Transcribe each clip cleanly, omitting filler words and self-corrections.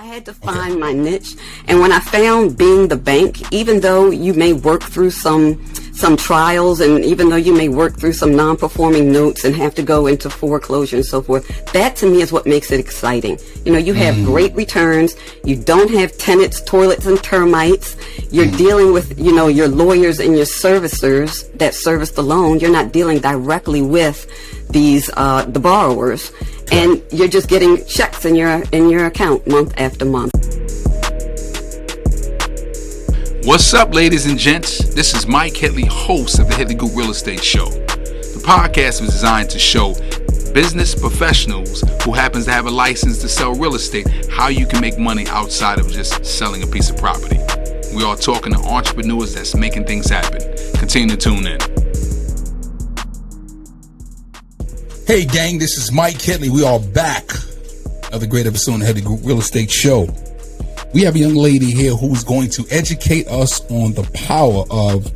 I had to find my niche, and when I found being the bank, even though you may work through some trials, and even though you may work through some non-performing notes and have to go into foreclosure and so forth, that to me is what makes it exciting. You know, you have great returns, you don't have tenants, toilets, and termites, you're dealing with, you know, your lawyers and your servicers that service the loan. You're not dealing directly with these the borrowers, and you're just getting checks in your account month after month. What's up, ladies and gents? This is Mike Headley, host of the Headley Group Real Estate Show. The podcast was designed to show business professionals who happens to have a license to sell real estate how you can make money outside of just selling a piece of property. We are talking to entrepreneurs that's making things happen. Continue to tune in. Hey gang, this is Mike Headley. We are back. Another great episode of the Headley Group Real Estate Show. We have a young lady here who's going to educate us on the power of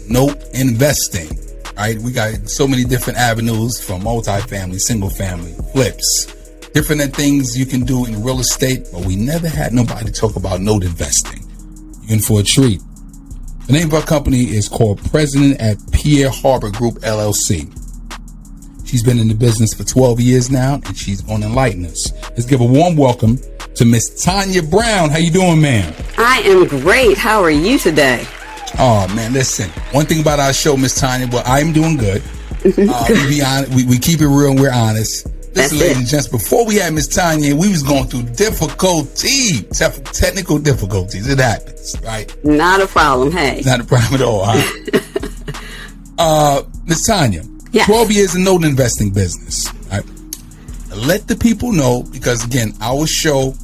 note investing. Right? We got so many different avenues, from multifamily, single family, flips, different things you can do in real estate, but we never had nobody talk about note investing. You're in for a treat. The name of our company is called President at Pier Harbor Group LLC. She's been in the business for 12 years now, and she's going to enlighten us. Let's give a warm welcome to Miss Tanya Brown. How you doing, ma'am? I am great. How are you today? Oh, man, listen. One thing about our show, Miss Tanya, well, I'm doing good. We be honest, we keep it real and we're honest. Listen, ladies and gents, before we had Miss Tanya, we was going through technical difficulties. It happens, right? Not a problem, hey. Not a problem at all, huh? Miss Tanya, yes. 12 years in note investing business, right? Let the people know, because again, our show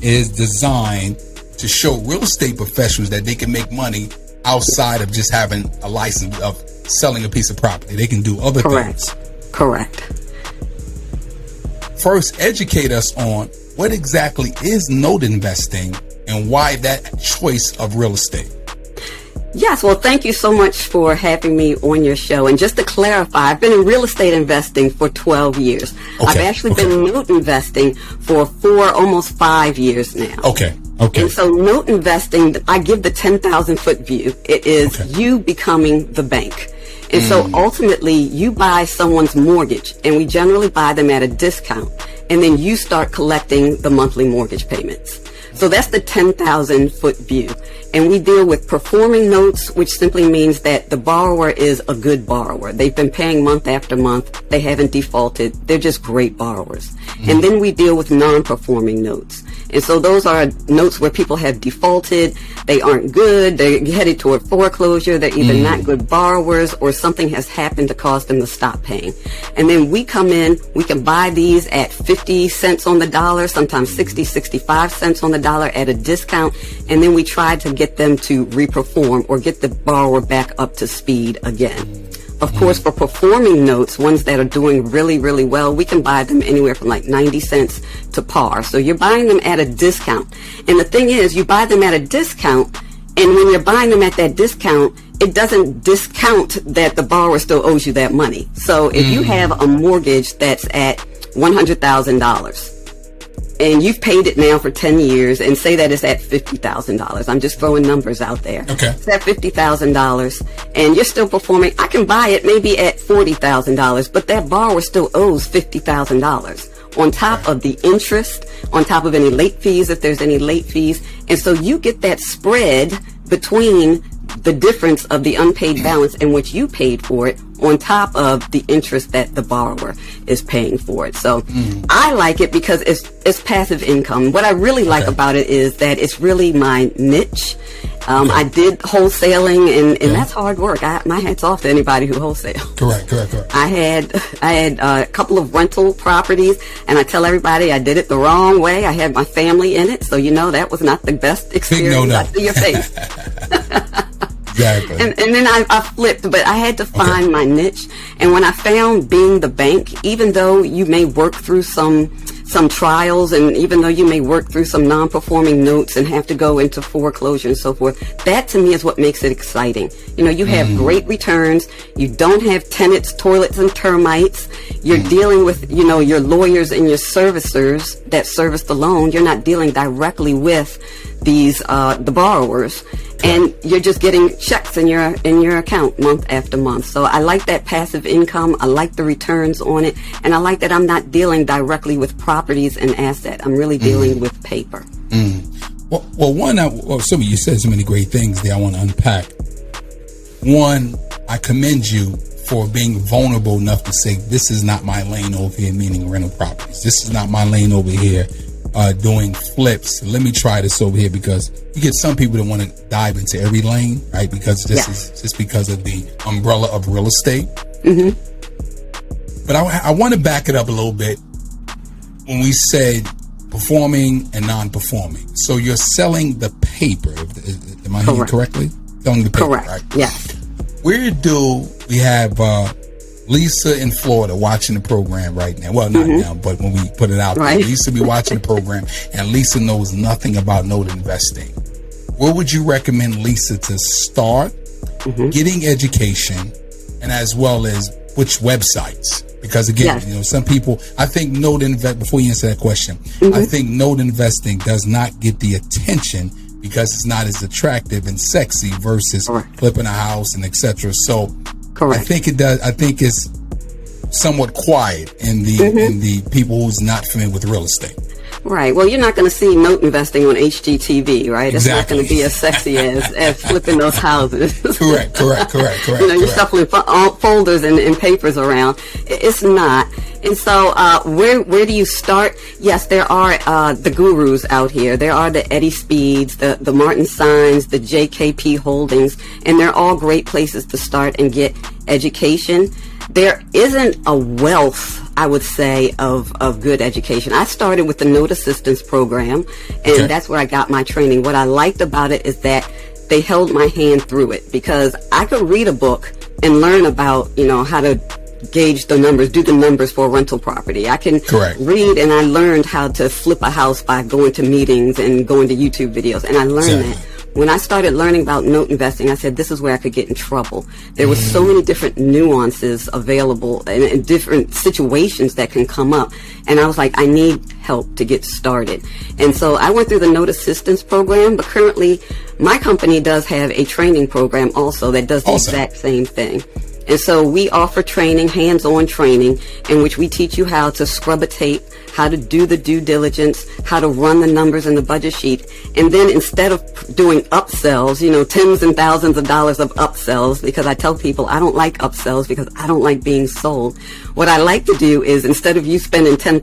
is designed to show real estate professionals that they can make money outside of just having a license of selling a piece of property. They can do other things. Correct. First, educate us on what exactly is note investing and why that choice of real estate. Yes, well, thank you so much for having me on your show. And just to clarify, I've been in real estate investing for 12 years. Okay. I've actually been note investing for almost 5 years now. Okay. And so note investing, I give the 10,000 foot view. It is you becoming the bank. And so ultimately you buy someone's mortgage, and we generally buy them at a discount. And then you start collecting the monthly mortgage payments. So that's the 10,000 foot view. And we deal with performing notes, which simply means that the borrower is a good borrower. They've been paying month after month. They haven't defaulted. They're just great borrowers. And then we deal with non-performing notes. And so those are notes where people have defaulted. They aren't good. They're headed toward foreclosure. They're either not good borrowers, or something has happened to cause them to stop paying. And then we come in, we can buy these at 50 cents on the dollar, sometimes 60, 65 cents on the dollar at a discount. And then we try to get them to reperform or get the borrower back up to speed again. Of course, for performing notes, ones that are doing really, really well, we can buy them anywhere from like 90 cents to par. So you're buying them at a discount. And the thing is, you buy them at a discount, and when you're buying them at that discount, it doesn't discount that the borrower still owes you that money. So if you have a mortgage that's at $100,000, and you've paid it now for 10 years, and say that it's at $50,000. I'm just throwing numbers out there. Okay. It's at $50,000, and you're still performing. I can buy it maybe at $40,000, but that borrower still owes $50,000 on top of the interest, on top of any late fees, if there's any late fees. And so you get that spread between the difference of the unpaid balance in which you paid for it, on top of the interest that the borrower is paying for it. So I like it because it's passive income. What I really like about it is that it's really my niche. I did wholesaling, and that's hard work. My hat's off to anybody who wholesale. Correct. I had a couple of rental properties, and I tell everybody I did it the wrong way. I had my family in it, so that was not the best experience. I see your face. Exactly. And then I flipped, but I had to find my niche. And when I found being the bank, even though you may work through some some trials, and even though you may work through some non-performing notes and have to go into foreclosure and so forth, that to me is what makes it exciting. You know, you have great returns. You don't have tenants, toilets, and termites. You're dealing with, you know, your lawyers and your servicers that service the loan. You're not dealing directly with these the borrowers, and you're just getting checks in your account month after month. So I like that passive income. I like the returns on it, and I like that I'm not dealing directly with properties and asset. I'm really dealing with paper. Well, Sylvia, you said so many great things there I want to unpack. One, I commend you for being vulnerable enough to say, this is not my lane over here, meaning rental properties. This is not my lane over here, doing flips. Let me try this over here, because you get some people that want to dive into every lane, right? Because this is just because of the umbrella of real estate. But I want to back it up a little bit when we said performing and non-performing. So you're selling the paper. Am I hearing correctly? Selling the paper, Correct. right? Yes. Where do we have Lisa in Florida watching the program right now? Well, not now, but when we put it out there, Lisa be watching the program, and Lisa knows nothing about note investing. Where would you recommend Lisa to start getting education, and as well as which websites? Because again, you know, some people, I think before you answer that question, I think note investing does not get the attention because it's not as attractive and sexy versus flipping a house and etc. So I think it does. I think it's somewhat quiet in the people who's not familiar with real estate. Right. Well, you're not going to see note investing on HGTV, right? It's not going to be as sexy as flipping those houses. Correct. You know, you're shuffling folders and papers around. It's not. And so, where do you start? Yes, there are the gurus out here. There are the Eddie Speeds, the Martin Signs, the JKP Holdings, and they're all great places to start and get education. There isn't a wealth, I would say, of good education. I started with the Note Assistance Program, and that's where I got my training. What I liked about it is that they held my hand through it, because I could read a book and learn about, you know, how to gauge the numbers, do the numbers for a rental property. I can read, and I learned how to flip a house by going to meetings and going to YouTube videos, and I learned that. When I started learning about note investing, I said, this is where I could get in trouble. There were so many different nuances available and different situations that can come up. And I was like, I need help to get started. And so I went through the Note Assistance Program, but currently my company does have a training program also that does the exact same thing. And so we offer training, hands-on training, in which we teach you how to scrub a tape, how to do the due diligence, how to run the numbers in the budget sheet. And then instead of doing upsells, you know, tens and thousands of dollars of upsells, because I tell people I don't like upsells because I don't like being sold. What I like to do is, instead of you spending $10,000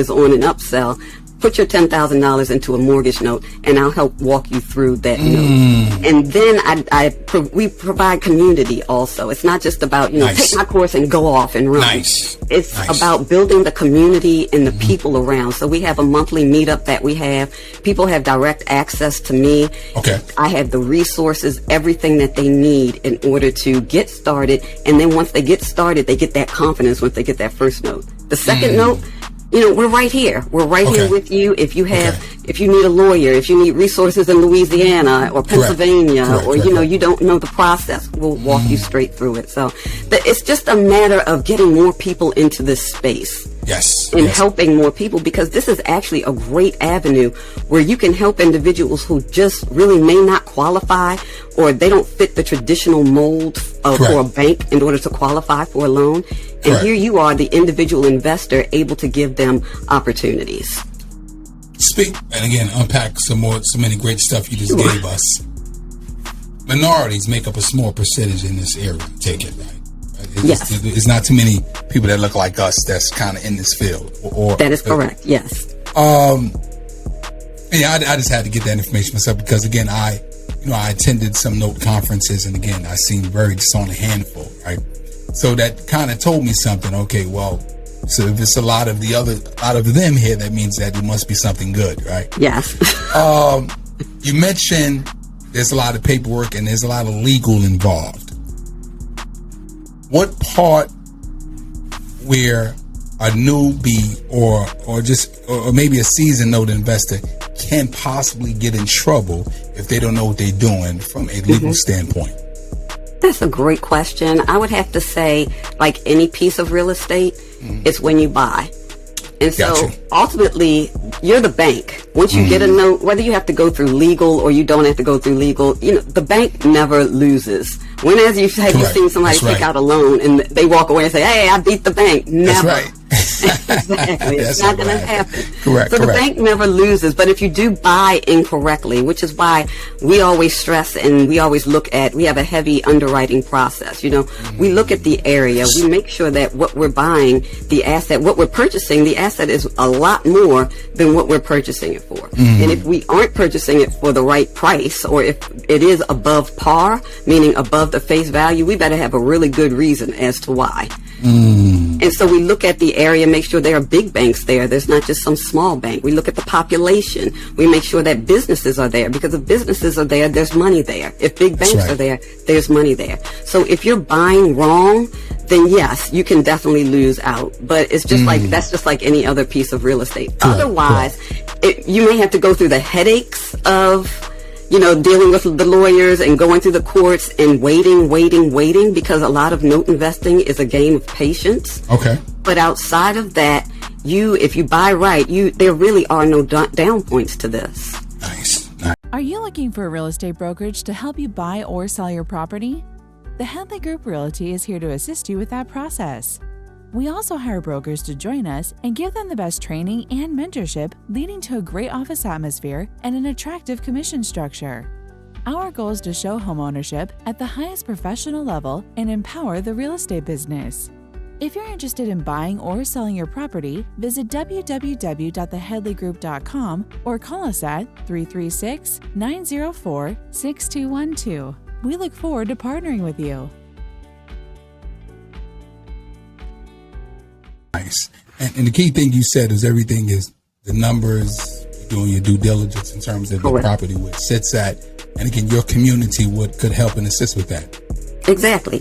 on an upsell, put your $10,000 into a mortgage note, and I'll help walk you through that note. And then we provide community also. It's not just about, you know, take my course and go off and run. It's about building the community and the people around. So we have a monthly meetup that we have. People have direct access to me. I have the resources, everything that they need in order to get started. And then once they get started, they get that confidence once they get that first note. The second note, you know, we're right here. We're right here with you. If you have, if you need a lawyer, if you need resources in Louisiana or Pennsylvania, or, you know, you don't know the process, we'll walk you straight through it. So it's just a matter of getting more people into this space. And helping more people, because this is actually a great avenue where you can help individuals who just really may not qualify, or they don't fit the traditional mold for a bank in order to qualify for a loan. And here you are, the individual investor, able to give them opportunities. And again, unpack so many great stuff you just gave us. Minorities make up a small percentage in this area. Take it, right? It's not too many people that look like us that's kind of in this field. That is correct. Yes. Yeah, I just had to get that information myself, because again, I attended some note conferences, and again, I seen just on a handful, right? So that kind of told me something. Okay, well, so if it's a lot of them here, that means that it must be something good, right? Yes. You mentioned there's a lot of paperwork and there's a lot of legal involved. What part where a newbie or maybe a seasoned note investor can possibly get in trouble if they don't know what they're doing from a legal standpoint? That's a great question. I would have to say, like any piece of real estate, it's when you buy. And so ultimately, you're the bank. Once you get a note, whether you have to go through legal or you don't have to go through legal, the bank never loses. When have you seen somebody take out a loan and they walk away and say, "Hey, I beat the bank"? Never. That's right. Exactly. It's not going to happen. Correct. So the bank never loses. But if you do buy incorrectly, which is why we always stress and we always we have a heavy underwriting process. We look at the area. We make sure that what we're buying, the asset, what we're purchasing, the asset is a lot more than what we're purchasing it for. And if we aren't purchasing it for the right price, or if it is above par, meaning above the face value, we better have a really good reason as to why. And so we look at the area, make sure there are big banks there. There's not just some small bank. We look at the population. We make sure that businesses are there, because if businesses are there, there's money there. If big banks are there, there's money there. So if you're buying wrong, then yes, you can definitely lose out. But it's just that's just like any other piece of real estate. Otherwise, you may have to go through the headaches of dealing with the lawyers and going through the courts and waiting, because a lot of note investing is a game of patience. Okay. But outside of that, if you buy right, there really are no down points to this. Nice. Are you looking for a real estate brokerage to help you buy or sell your property? The Headley Group Realty is here to assist you with that process. We also hire brokers to join us and give them the best training and mentorship, leading to a great office atmosphere and an attractive commission structure. Our goal is to show homeownership at the highest professional level and empower the real estate business. If you're interested in buying or selling your property, visit www.theheadleygroup.com or call us at 336-904-6212. We look forward to partnering with you. Nice. And the key thing you said is everything is the numbers, doing your due diligence in terms of the property where it sits at. And again, your community could help and assist with that. Exactly.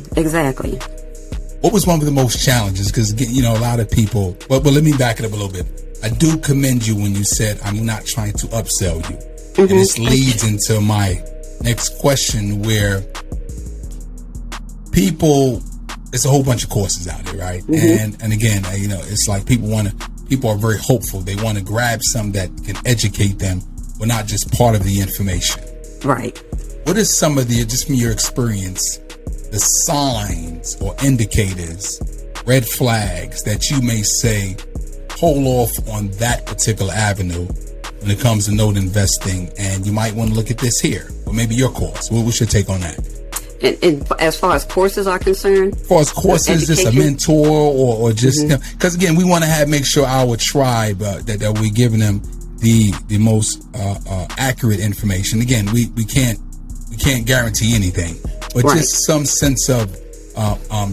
What was one of the most challenges? Because, a lot of people, but let me back it up a little bit. I do commend you when you said, I'm not trying to upsell you. And this leads into my next question, where it's a whole bunch of courses out there, right? And again, it's like people are very hopeful. They want to grab some that can educate them, but not just part of the information. Right. What is some of just from your experience, the signs or indicators, red flags that you may say, hold off on that particular avenue when it comes to note investing, and you might want to look at this here, or maybe your course? What's your take on that? And as far as courses are concerned? As far as courses, just a mentor or just, because again, we want to make sure our tribe, that we're giving them the most accurate information. Again, we can't guarantee anything, but just some sense of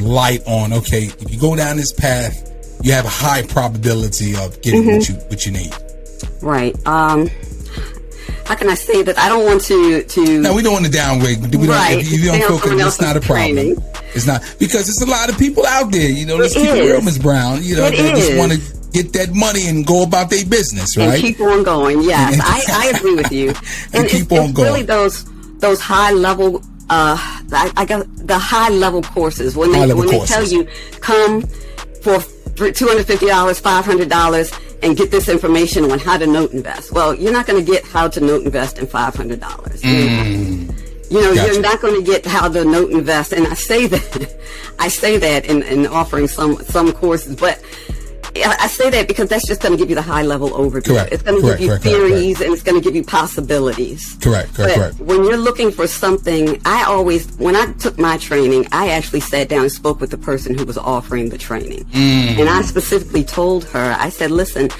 light on, okay, if you go down this path, you have a high probability of getting what you need. Right. How can I say that? I don't want to. No, we don't want to downgrade. If you don't feel good, it's not a problem. It's not, because there's a lot of people out there. Let's keep it real, Ms. Brown. They just want to get that money and go about their business, right? And keep on going. Yes, I agree with you. And keep on going. Really, those high level. I got the high level courses when they tell you come for $250, $500. And get this information on how to note invest. Well, you're not going to get how to note invest in $500. You're not going to get how to note invest. And I say that in offering some courses, but I say that because that's just going to give you the high level overview. Correct. It's going to give you theories and it's going to give you possibilities. Correct. When you're looking for something, when I took my training, I actually sat down and spoke with the person who was offering the training. And I specifically told her, I said, listen,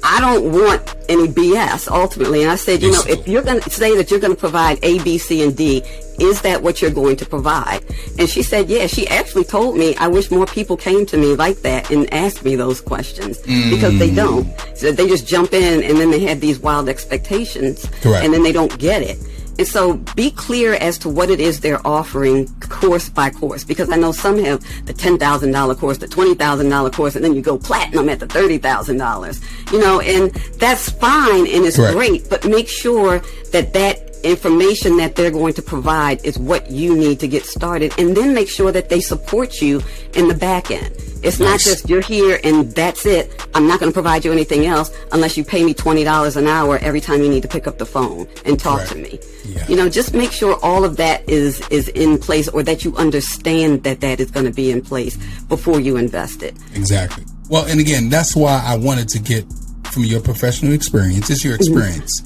I don't want any BS ultimately. And I said, if you're going to say that you're going to provide A, B, C, and D, is that what you're going to provide? And she said, yeah. She actually told me, I wish more people came to me like that and asked me those questions, because they don't. So they just jump in and then they have these wild expectations. Correct. And then they don't get it. And so be clear as to what it is they're offering course by course, because I know some have the $10,000 course, the $20,000 course, and then you go platinum at the $30,000, you know, and that's fine and it's great, but make sure that that information that they're going to provide is what you need to get started, and then make sure that they support you in the back end. It's not just you're here and that's it. I'm not going to provide you anything else unless you pay me $20 an hour every time you need to pick up the phone and talk to me. Yeah. You know, just make sure all of that is in place, or that you understand that that is going to be in place before you invest it. Exactly. Well, and again, that's why I wanted to get from your professional experience. It's your experience.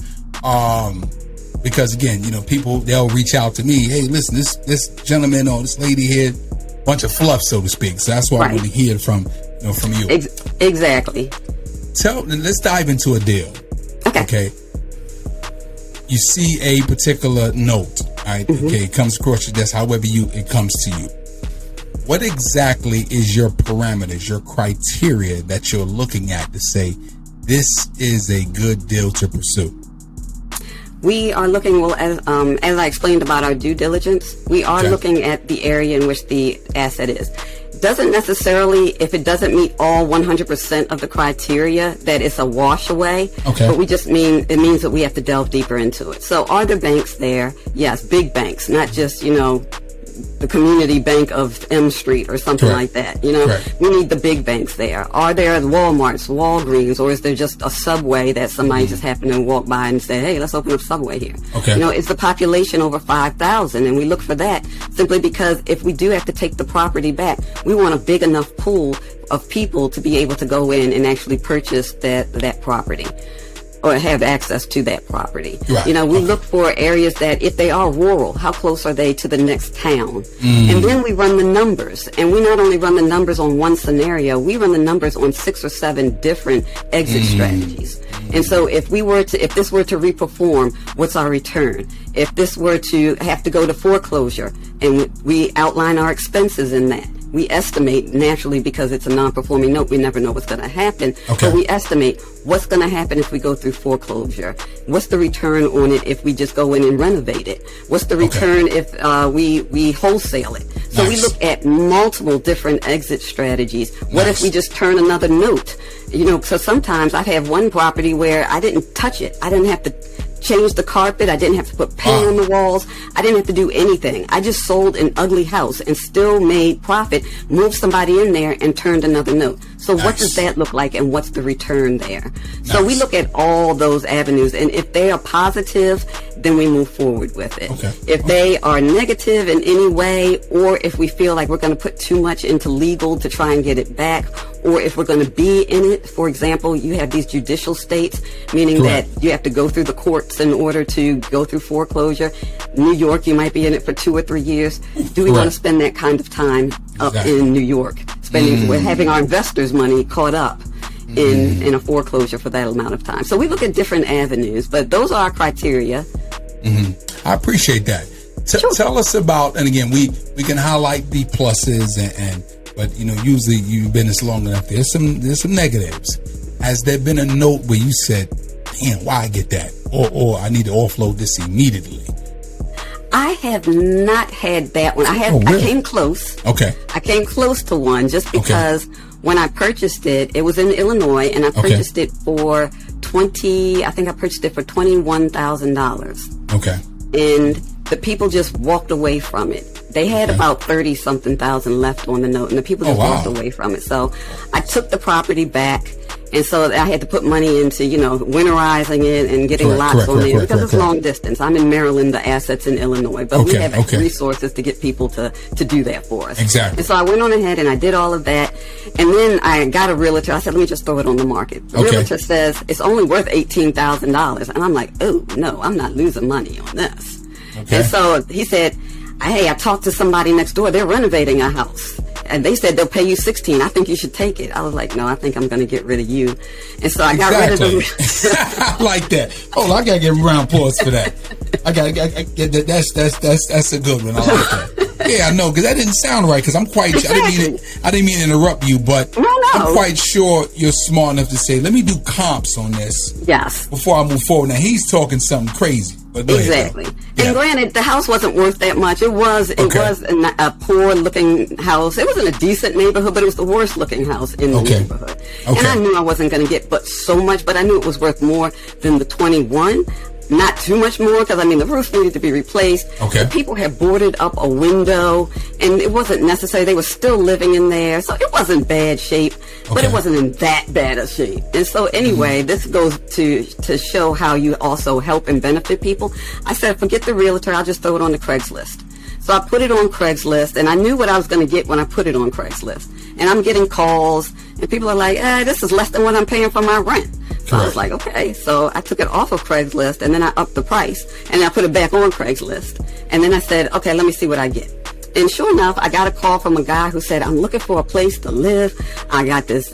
Because again, you know, people, they'll reach out to me. Hey, listen, this gentleman or this lady here, bunch of fluff, so to speak. So that's why I want to hear from you. Exactly. Let's dive into a deal. Okay. You see a particular note, right? Okay, it comes across your desk, however it comes to you. What exactly is your parameters, your criteria that you're looking at to say this is a good deal to pursue? We are looking, well, as I explained about our due diligence, we are looking at the area in which the asset is. Doesn't necessarily, if it doesn't meet all 100% of the criteria, that it's a wash away. But it means that we have to delve deeper into it. So are there banks there? Yes, big banks, not just, you know, the community bank of M Street or something like that. You know, we need the big banks there. Are there Walmarts, Walgreens, or is there just a Subway that somebody just happened to walk by and say, hey, let's open up Subway here? You know, is the population over 5,000? And we look for that simply because if we do have to take the property back, we want a big enough pool of people to be able to go in and actually purchase that property, or have access to that property. You know, we look for areas that, if they are rural, how close are they to the next town? And then we run the numbers. And we not only run the numbers on one scenario, we run the numbers on 6 or 7 different exit strategies. And so if this were to reperform, what's our return? If this were to have to go to foreclosure, and we outline our expenses in that, we estimate, naturally, because it's a non-performing note, we never know what's going to happen. But we estimate what's going to happen if we go through foreclosure. What's the return on it if we just go in and renovate it? What's the return if we wholesale it? So we look at multiple different exit strategies. What if we just turn another note? You know, so sometimes I have one property where I didn't touch it. I didn't have to change the carpet. I didn't have to put paint on the walls. I didn't have to do anything. I just sold an ugly house and still made profit, moved somebody in there and turned another note. So what does that look like, and what's the return there? So we look at all those avenues, and if they are positive, then we move forward with it. If they are negative in any way, or if we feel like we're going to put too much into legal to try and get it back, or if we're going to be in it, for example, you have these judicial states, meaning that you have to go through the courts in order to go through foreclosure. New York, you might be in it for 2 or 3 years. Do we want to spend that kind of time up in New York? We're having our investors' money caught up in a foreclosure for that amount of time. So we look at different avenues, but those are our criteria. I appreciate that. Tell us about, and again, we can highlight the pluses but you know, usually you've been this long enough. There's some negatives. Has there been a note where you said, damn, why I get that? Or I need to offload this immediately? I have not had that one. I came close. I came close to one just because when I purchased it, it was in Illinois, and I purchased it for $21,000. And the people just walked away from it. They had about 30-something thousand left on the note, and the people just walked away from it. So I took the property back, and so I had to put money into, you know, winterizing it and getting lots on it because it's long distance. I'm in Maryland, the asset's in Illinois, but we have resources to get people to do that for us. And so I went on ahead and I did all of that, and then I got a realtor. I said, let me just throw it on the market. The realtor says it's only worth $18,000, and I'm like, oh no, I'm not losing money on this. And so he said, hey, I talked to somebody next door. They're renovating a house, and they said they'll pay you $16,000. I think you should take it. I was like, no, I think I'm going to get rid of you. And so I got rid of them. I like that. Oh, I got to give a round of applause for that. That's a good one. I like that. Yeah, I know, because that didn't sound right. Because I'm quite. Exactly. I didn't mean to interrupt you, but No. I'm quite sure you're smart enough to say, "Let me do comps on this." Yes. Before I move forward. Now he's talking something crazy. But go Exactly. ahead, And granted, the house wasn't worth that much. It was a poor looking house. It was in a decent neighborhood, but it was the worst looking house in the neighborhood. And I knew I wasn't going to get but so much, but I knew it was worth more than the 21. Not too much more, because I mean the roof needed to be replaced. Okay. The people had boarded up a window, and it wasn't necessary. They were still living in there, so it wasn't bad shape, but it wasn't in that bad a shape. And so anyway, this goes to show how you also help and benefit people. I said, forget the realtor, I'll just throw it on the Craigslist. So I put it on Craigslist, and I knew what I was going to get when I put it on Craigslist. And I'm getting calls, and people are like, this is less than what I'm paying for my rent. So I was like, okay. So I took it off of Craigslist, and then I upped the price, and I put it back on Craigslist. And then I said, okay, let me see what I get. And sure enough, I got a call from a guy who said, I'm looking for a place to live. I got this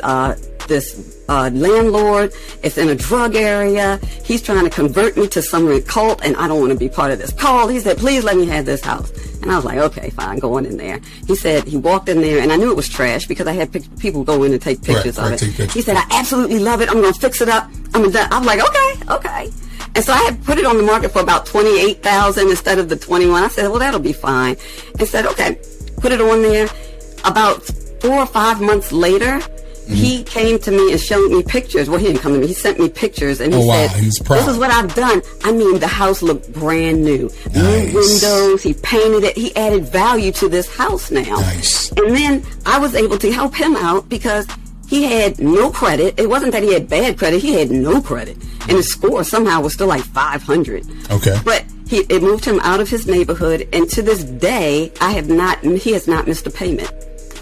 landlord. It's in a drug area. He's trying to convert me to some cult, and I don't want to be part of this cult. He said, please let me have this house. And I was like, okay, fine, go on in there. He said, he walked in there, and I knew it was trash because I had people go in and take pictures of it. He said, I absolutely love it. I'm going to fix it up. I'm like, okay. And so I had put it on the market for about $28,000 instead of the 21. I said, well, that'll be fine. And said, okay, put it on there. About 4 or 5 months later, he came to me and showed me pictures. Well, he didn't come to me. He sent me pictures, and he said, he was proud. this is what I've done. I mean, the house looked brand new. Nice. New windows. He painted it. He added value to this house now. Nice. And then I was able to help him out because he had no credit. It wasn't that he had bad credit. He had no credit. And his score somehow was still like 500. Okay. But it moved him out of his neighborhood. And to this day, he has not missed a payment.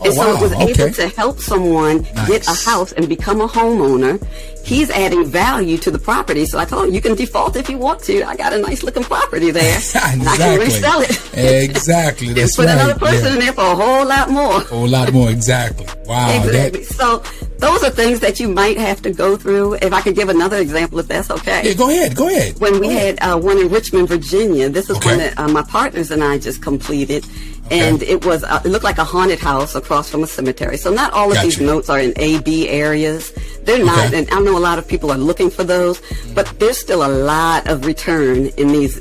And so it was able to help someone get a house and become a homeowner. He's adding value to the property. So I told him, you can default if you want to. I got a nice looking property there. And I can resell it. Exactly. That's put another person in there for a whole lot more. A whole lot more, exactly. Wow. Exactly. So those are things that you might have to go through. If I could give another example, if that's okay. Yeah, go ahead. When we had one in Richmond, Virginia, this is one that my partners and I just completed. And it was it looked like a haunted house across from a cemetery. So not all of these notes are in A, B areas. They're not, and I know a lot of people are looking for those, but there's still a lot of return in these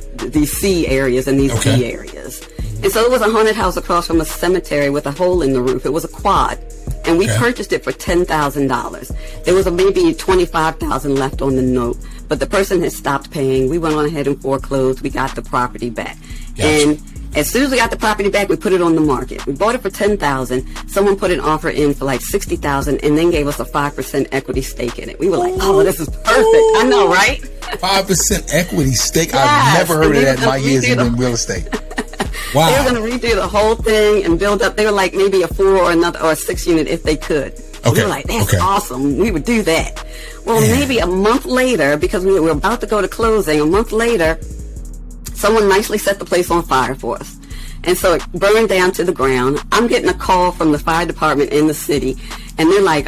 C areas and these B areas. And so it was a haunted house across from a cemetery with a hole in the roof. It was a quad. And we purchased it for $10,000. There was maybe $25,000 left on the note, but the person had stopped paying. We went on ahead and foreclosed. We got the property back. And as soon as we got the property back, we put it on the market. We bought it for $10,000. Someone put an offer in for like $60,000 and then gave us a 5% equity stake in it. We were like, oh, this is perfect. I know, right? 5% equity stake? I've never heard of that in my years in real estate. Wow. They were going to redo the whole thing and build up. They were like maybe a 4 or a 6 unit if they could. We were like, that's awesome. We would do that. Well, maybe a month later, because we were about to go to closing, a month later, someone nicely set the place on fire for us. And so it burned down to the ground. I'm getting a call from the fire department in the city, and they're like,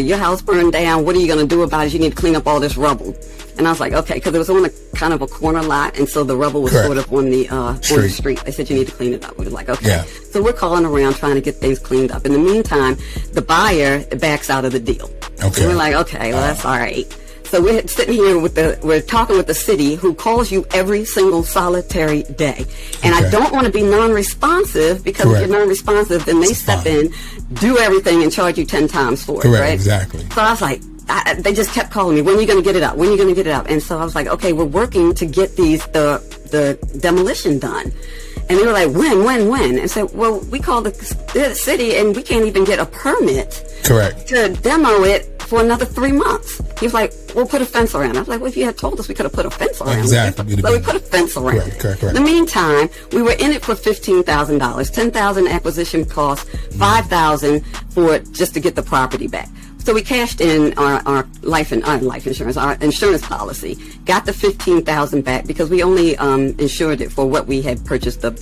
your house burned down. What are you going to do about it? You need to clean up all this rubble. And I was like, okay, because it was on a kind of a corner lot, and so the rubble was sort of on the street. They said you need to clean it up. We were like, okay. So we're calling around trying to get things cleaned up. In the meantime, the buyer backs out of the deal. And we're like, okay, well, that's all right. So we're sitting here we're talking with the city, who calls you every single solitary day. And I don't want to be non-responsive, because if you're non-responsive, then they step in, do everything, and charge you 10 times for it, right? Exactly. So I was like, they just kept calling me, when are you going to get it up? When are you going to get it up? And so I was like, okay, we're working to get the demolition done. And they were like, when? And said, well, we called the city and we can't even get a permit to demo it for another 3 months. He was like, we'll put a fence around it. I was like, well, if you had told us, we could have put a fence around it. So we put a fence around it. In the meantime, we were in it for $15,000, $10,000 acquisition cost, $5,000 for just to get the property back. So we cashed in our life insurance, our insurance policy, got the $15,000 back because we only insured it for what we had purchased the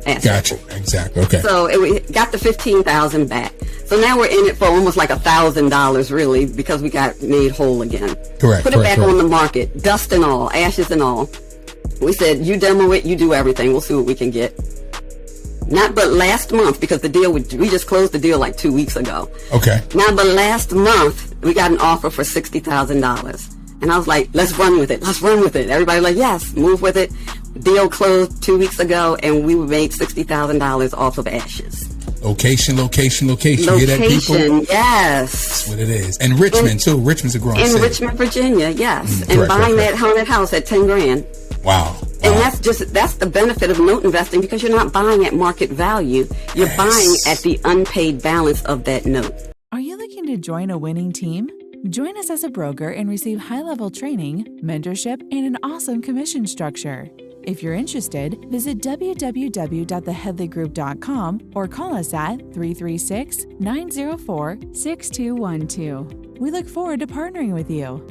asset. Gotcha. Exactly. Okay. So we got the $15,000 back. So now we're in it for almost like $1,000 really, because we got made whole again. Put it back on the market, dust and all, ashes and all. We said, you demo it, you do everything. We'll see what we can get. Not but last month, because the deal, we just closed the deal like 2 weeks ago. Okay. Not but last month, we got an offer for $60,000. And I was like, let's run with it. Let's run with it. Everybody like, yes, move with it. Deal closed 2 weeks ago, and we made $60,000 off of Ashes. Location. You hear that, people? Location, yes. That's what it is. And Richmond, too. Richmond's a growing city. In Richmond, Virginia, yes. And correct, buying correct. that haunted house at $10,000. Wow. And that's the benefit of note investing, because you're not buying at market value. You're buying at the unpaid balance of that note. Are you looking to join a winning team? Join us as a broker and receive high-level training, mentorship, and an awesome commission structure. If you're interested, visit www.theheadleygroup.com or call us at 336-904-6212. We look forward to partnering with you.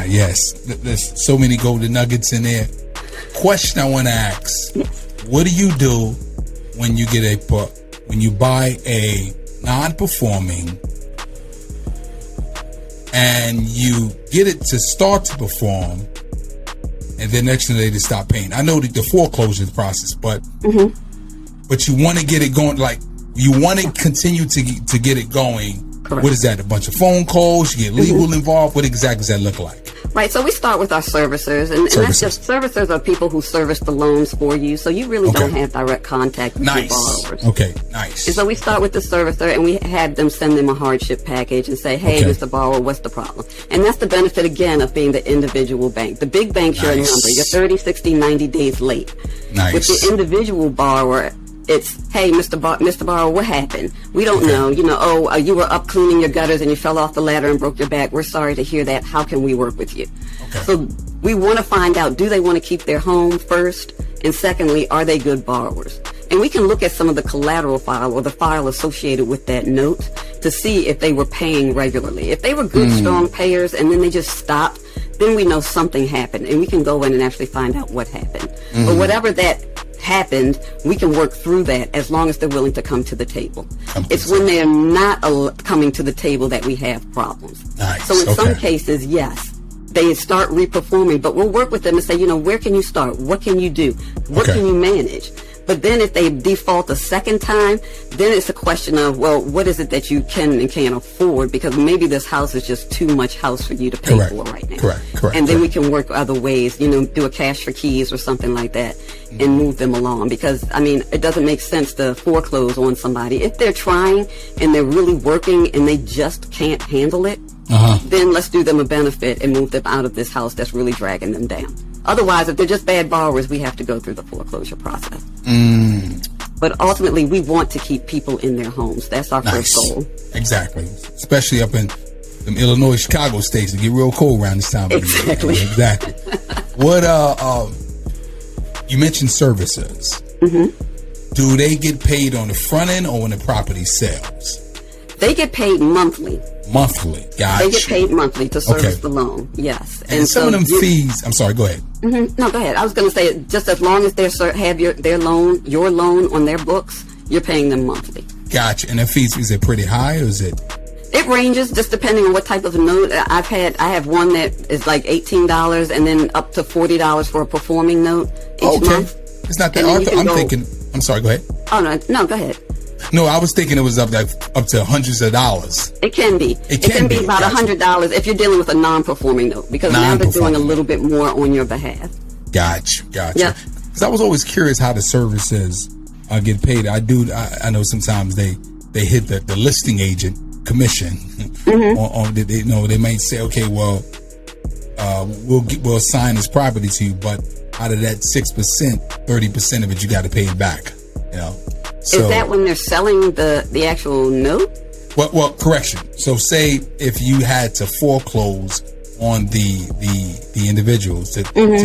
Yes, there's so many golden nuggets in there. Question I want to ask: what do you do when you buy a non-performing and you get it to start to perform, and then next thing they just stop paying? I know the foreclosure process, but but you want to get it going. Like, you want to continue to get it going. Correct. What is that? A bunch of phone calls? You get legal involved? What exactly does that look like? Right, so we start with our servicers, and that's just, servicers are people who service the loans for you, so you really don't have direct contact with your borrowers. Okay, nice. And so we start with the servicer, and we have them send them a hardship package and say, hey, Mr. Borrower, what's the problem? And that's the benefit, again, of being the individual bank. The big banks, you're a number. You're 30, 60, 90 days late. Nice. With the individual borrower, it's, hey, Mr. Borrower, what happened? We don't know. You were up cleaning your gutters and you fell off the ladder and broke your back. We're sorry to hear that. How can we work with you? Okay. So we want to find out, do they want to keep their home first? And secondly, are they good borrowers? And we can look at some of the collateral file or the file associated with that note to see if they were paying regularly. If they were good, strong payers and then they just stopped, then we know something happened, and we can go in and actually find out what happened. But whatever that happened, we can work through that as long as they're willing to come to the table. It's when they're not coming to the table that we have problems. Nice. So in some cases, yes, they start reperforming, but we'll work with them and say, where can you start? What can you do? What can you manage? But then if they default a second time, then it's a question of, well, what is it that you can and can't afford? Because maybe this house is just too much house for you to pay for right now. Correct. And then we can work other ways, do a cash for keys or something like that and move them along. Because, it doesn't make sense to foreclose on somebody. If they're trying and they're really working and they just can't handle it, then let's do them a benefit and move them out of this house that's really dragging them down. Otherwise, if they're just bad borrowers, we have to go through the foreclosure process. But ultimately, we want to keep people in their homes. That's our first goal. Exactly. Especially up in them Illinois, Chicago states. It get real cold around this time of year. Exactly. What, you mentioned services. Do they get paid on the front end or when the property sells? They get paid monthly. Monthly, gotcha. They get paid monthly to service the loan, yes. And some of them fees, I'm sorry, go ahead. No, go ahead. I was going to say, just as long as they have your loan on their books, you're paying them monthly. Gotcha. And the fees, is it pretty high or is it? It ranges just depending on what type of note. I have one that is like $18 and then up to $40 for a performing note each month. It's not that. I'm sorry, go ahead. Oh, no, go ahead. No, I was thinking it was up to hundreds of dollars. It can be. It can be about $100 if you're dealing with a non-performing note, because now they're doing a little bit more on your behalf. Gotcha. Yeah. Because I was always curious how the services get paid. I know sometimes they hit the listing agent commission. They might say, okay, well, we'll assign this property to you, but out of that 6%, 30% of it you got to pay it back. So, is that when they're selling the actual note? Well, correction. So say if you had to foreclose on the individuals to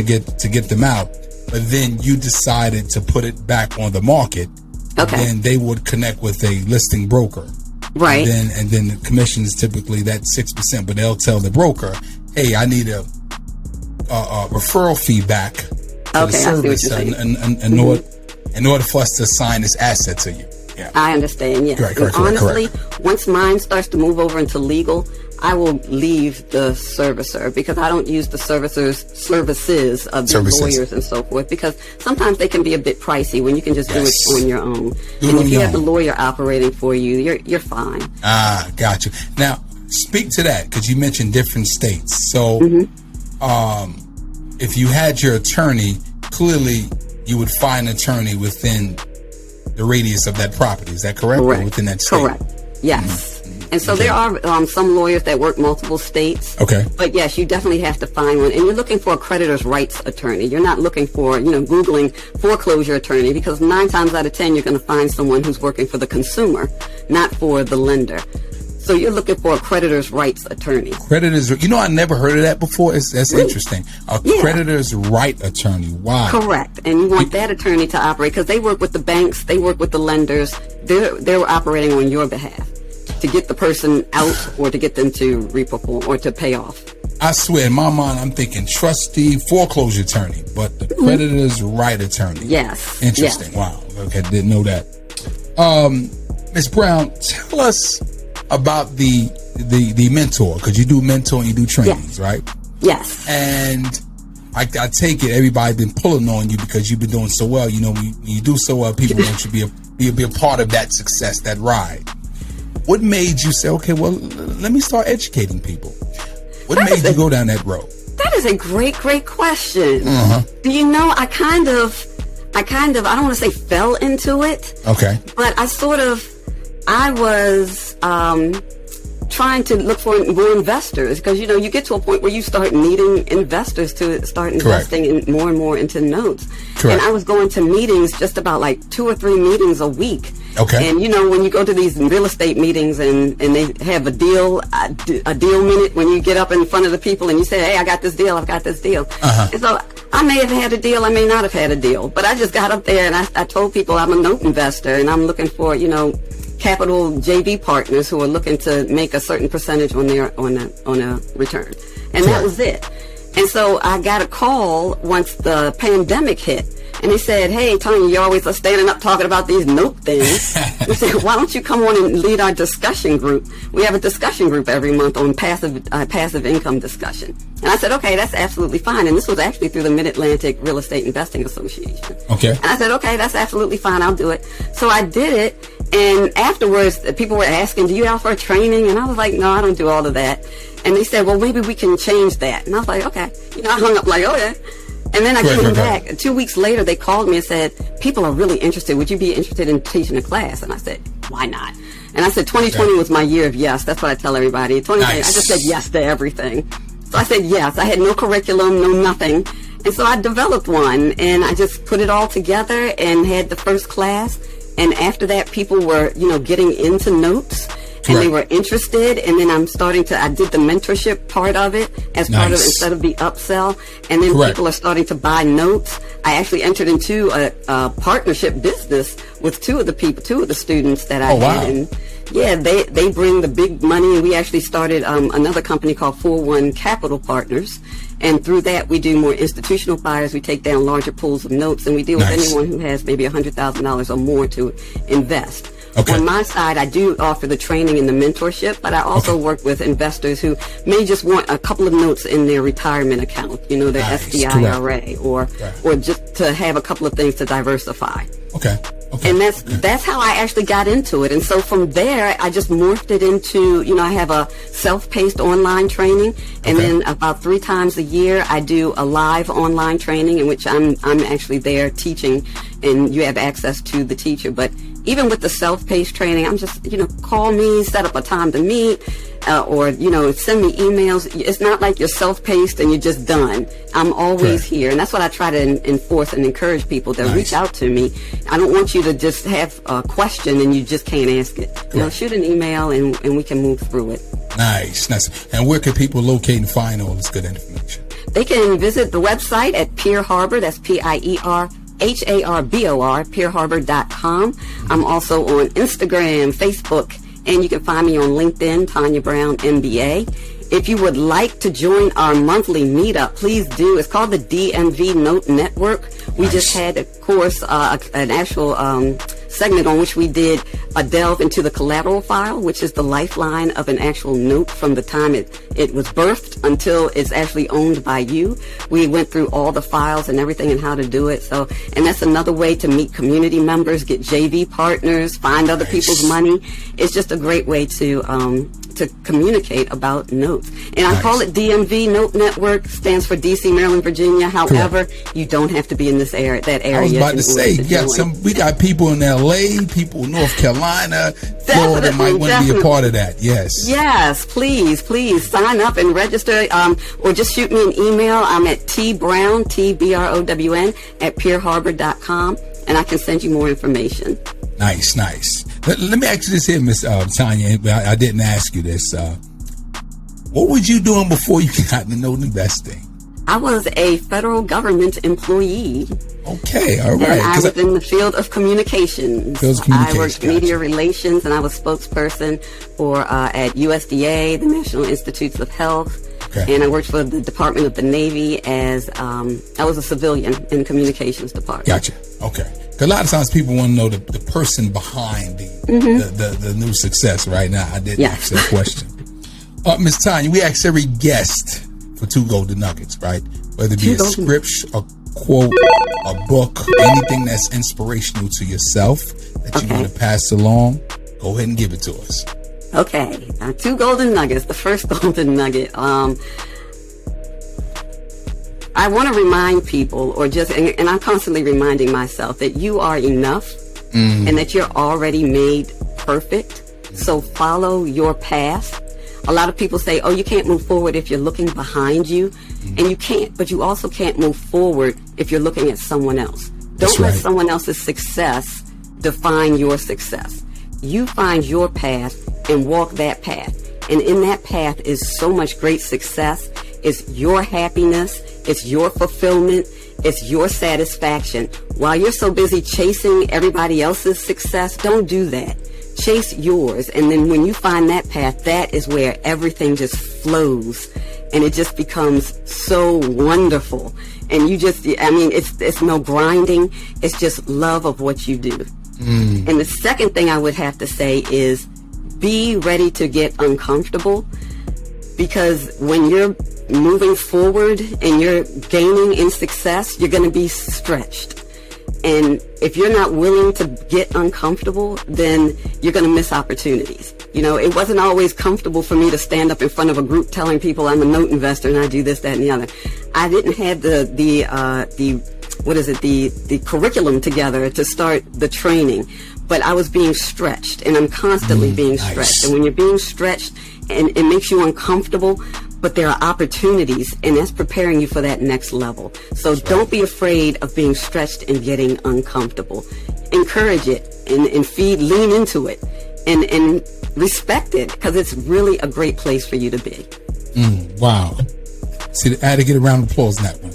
get them out, but then you decided to put it back on the market, then they would connect with a listing broker. Right. And then the commission is typically that 6%, but they'll tell the broker, hey, I need a referral fee back to the service in order for us to assign this asset to you. Yeah. I understand, yes. Correct. Honestly, once mine starts to move over into legal, I will leave the servicer, because I don't use the services of the lawyers and so forth, because sometimes they can be a bit pricey when you can just do it on your own. And if you have the lawyer operating for you, you're fine. Ah, got you. Now, speak to that, because you mentioned different states. So, if you had your attorney, clearly you would find an attorney within the radius of that property. Is that correct? Correct. Or within that state? Correct. Yes. And so there are some lawyers that work multiple states. Okay. But yes, you definitely have to find one. And you're looking for a creditor's rights attorney. You're not looking for, Googling foreclosure attorney, because 9 times out of 10, you're going to find someone who's working for the consumer, not for the lender. So you're looking for a creditor's rights attorney. Creditors, I never heard of that before. That's interesting. A creditor's right attorney. Wow. Correct. And you want that attorney to operate, because they work with the banks, they work with the lenders. They're operating on your behalf to get the person out, or to get them to reperform or to pay off. I swear, in my mind, I'm thinking trustee, foreclosure attorney, but the creditor's right attorney. Yes. Interesting. Yes. Wow. Okay, didn't know that. Ms. Brown, tell us about the mentor, because you do mentor and you do trainings, right? Yes. And I take it everybody's been pulling on you because you've been doing so well. When you do so well, people want you to be a part of that success, that ride. What made you say, okay, well, let me start educating people? What made you go down that road? That is a great question. Do you know, I kind of, I don't want to say fell into it. Okay. But I was trying to look for more investors, because, you get to a point where you start needing investors to start investing in more and more into notes. Correct. And I was going to meetings, just about like 2 or 3 meetings a week. Okay. And when you go to these real estate meetings and they have a deal minute, when you get up in front of the people and you say, hey, I've got this deal. And so I may have had a deal, I may not have had a deal, but I just got up there and I told people I'm a note investor and I'm looking for, capital JV partners who are looking to make a certain percentage on a return. And that was it. And so I got a call once the pandemic hit. And he said, hey, Tanya, you're always standing up talking about these note things. We said, why don't you come on and lead our discussion group? We have a discussion group every month on passive income discussion. And I said, okay, that's absolutely fine. And this was actually through the Mid-Atlantic Real Estate Investing Association. Okay. And I said, okay, that's absolutely fine. I'll do it. So I did it. And afterwards, people were asking, do you offer a training? And I was like, no, I don't do all of that. And they said, well, maybe we can change that. And I was like, okay. I hung up like, okay. And then I came back. 2 weeks later, they called me and said, people are really interested. Would you be interested in teaching a class? And I said, why not? And I said, 2020 was my year of yes. That's what I tell everybody. 2020, I just said yes to everything. So I said yes. I had no curriculum, no nothing. And so I developed one, and I just put it all together and had the first class. And after that, people were, getting into notes. And they were interested, and then I did the mentorship part of it as part of it instead of the upsell. And then people are starting to buy notes. I actually entered into a partnership business with two of the students that I had. And they bring the big money, and we actually started another company called 41 Capital Partners. And through that, we do more institutional buyers. We take down larger pools of notes, and we deal with anyone who has maybe $100,000 or more to invest. Okay. On my side, I do offer the training and the mentorship, but I also work with investors who may just want a couple of notes in their retirement account, their SDIRA, or just to have a couple of things to diversify. Okay. And that's how I actually got into it. And so from there, I just morphed it into, I have a self-paced online training, and then about 3 times a year, I do a live online training in which I'm actually there teaching, and you have access to the teacher. But even with the self-paced training, I'm just, call me, set up a time to meet, or, send me emails. It's not like you're self-paced and you're just done. I'm always here. And that's what I try to enforce and encourage people to reach out to me. I don't want you to just have a question and you just can't ask it. Shoot an email and we can move through it. Nice. And where can people locate and find all this good information? They can visit the website at Pier Harbor. That's PIER. HARBOR, PierHarbor.com. I'm also on Instagram, Facebook, and you can find me on LinkedIn, Tanya Brown, MBA. If you would like to join our monthly meetup, please do. It's called the DMV Note Network. We just had, of course, an actual segment on which we did a delve into the collateral file, which is the lifeline of an actual note from the time it was birthed until it's actually owned by you. We went through all the files and everything and how to do it. So, and that's another way to meet community members, get JV partners, find other people's money. It's just a great way to communicate about notes. And I call it DMV, Note Network, stands for DC, Maryland, Virginia. However, you don't have to be in that area. I was about to say, we got people in LA, people in North Carolina, Florida might want to be a part of that. Yes. Yes, please sign up and register, or just shoot me an email. I'm at tbrown, TBROWN, at pierharbor.com, and I can send you more information. Nice. Let me ask you this here, Miss Tanya. I didn't ask you this. What was you doing before you got into note investing? I was a federal government employee. Okay, all right. And I was in the field of communications. I worked media relations, and I was spokesperson for at USDA, the National Institutes of Health. Okay. And I worked for the Department of the Navy as I was a civilian in the communications department. Gotcha. Okay. A lot of times people want to know the person behind the new success right now. I didn't ask that question. Ms. Tanya, we ask every guest for 2 golden nuggets, right? Whether it be a script, a quote, a book, anything that's inspirational to yourself that you want to pass along, go ahead and give it to us. Okay. 2 golden nuggets. The first golden nugget. I want to remind people, and I'm constantly reminding myself that you are enough and that you're already made perfect. So follow your path. A lot of people say, oh, you can't move forward if you're looking behind you. And you can't, but you also can't move forward if you're looking at someone else. Don't let someone else's success define your success. You find your path and walk that path. And in that path is so much great success. It's your happiness. It's your fulfillment. It's your satisfaction. While you're so busy chasing everybody else's success, don't do that. Chase yours. And then when you find that path, that is where everything just flows. And it just becomes so wonderful. And you just, it's no grinding. It's just love of what you do. And the second thing I would have to say is be ready to get uncomfortable, because when you're moving forward and you're gaining in success, you're going to be stretched. And if you're not willing to get uncomfortable, then you're going to miss opportunities. You know, it wasn't always comfortable for me to stand up in front of a group telling people I'm a note investor and I do this, that, and the other. I didn't have the curriculum together to start the training, but I was being stretched, and I'm constantly being stretched. And when you're being stretched, and it makes you uncomfortable, but there are opportunities, and that's preparing you for that next level. So don't be afraid of being stretched and getting uncomfortable. Encourage it and lean into it and respect it, because it's really a great place for you to be. Wow. See, I had to get a round of applause in that one.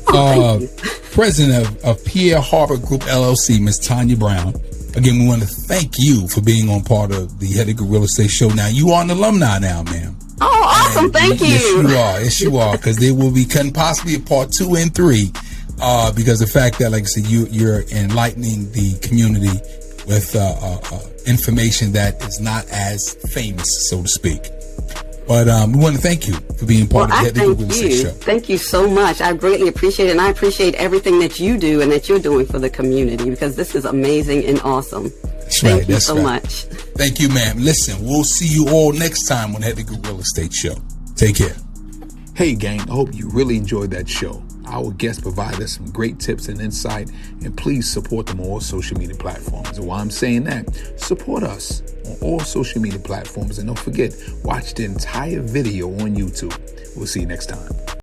Thank you. President of Pier Harbor Group LLC, Ms. Tanya Brown. Again, we want to thank you for being on part of the Headley Group Real Estate Show. Now, you are an alumni now, ma'am. Oh, awesome. And thank you. Yes, you are. Because there will be possibly a part 2 and 3, because the fact that, like I said, you're enlightening the community with information that is not as famous, so to speak. But we want to thank you for being part of the Headley Group Real Estate Show. Thank you so much. I greatly appreciate it, and I appreciate everything that you do and that you're doing for the community, because this is amazing and awesome. Thank you so much. Thank you, ma'am. Listen, we'll see you all next time on Headley Group Real Estate Show. Take care. Hey, gang, I hope you really enjoyed that show. Our guests provide us some great tips and insight, and please support them on all social media platforms. And while I'm saying that, support us on all social media platforms, and don't forget, watch the entire video on YouTube. We'll see you next time.